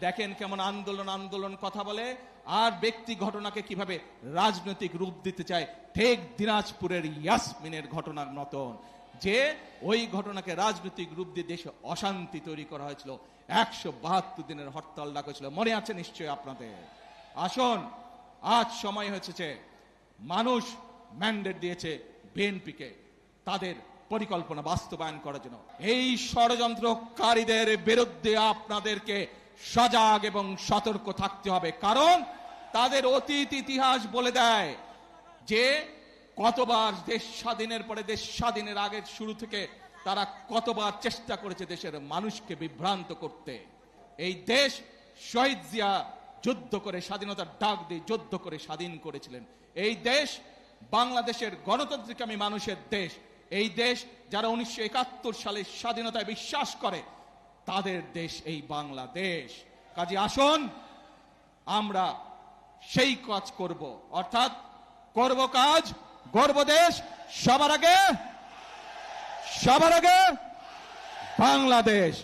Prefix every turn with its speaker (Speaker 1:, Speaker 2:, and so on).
Speaker 1: দেখেন কেমন আন্দোলন আন্দোলন কথা বলে, আর ব্যক্তি ঘটনাকে কিভাবে রাজনৈতিক রূপ দিতে চায়, ঠিক দিনাজপুরের ইয়াসমিনের ঘটনার মতন, যে ওই ঘটনাকে রাজনৈতিক রূপ দিয়ে দেশে অশান্তি তৈরি করা হয়েছিল। 172 দিনের হরতাল ডাকা হয়েছিল, মনে আছে নিশ্চয়ই আপনাদের। আসুন, আজ সময় হয়েছে, মানুষ ম্যান্ডেট দিয়েছে বিএনপিকে তাদের পরিকল্পনা বাস্তবায়ন করার জন্য। এই ষড়যন্ত্রকারীদের বিরুদ্ধে আপনাদেরকে সজাগ এবং সতর্ক থাকতে হবে, কারণ তাদের অতীত ইতিহাস বলে দেয় যে কতবার দেশ স্বাধীনের পরে, দেশ স্বাধীনের আগের শুরু থেকে তারা কতবার চেষ্টা করেছে দেশের মানুষকে বিভ্রান্ত করতে। এই দেশ শহীদ জিয়া যুদ্ধ করে স্বাধীনতার ডাক দিয়ে যুদ্ধ করে স্বাধীন করেছিলেন। এই দেশ বাংলাদেশের গণতান্ত্রিকামী মানুষের দেশ। এই দেশ যারা 1971 সালে স্বাধীনতায় বিশ্বাস করে, তাদের দেশ এই বাংলাদেশ। কাজে আসুন আমরা সেই কাজ করব, অর্থাৎ করব কাজ, গর্ব দেশ, সবার আগে বাংলাদেশ।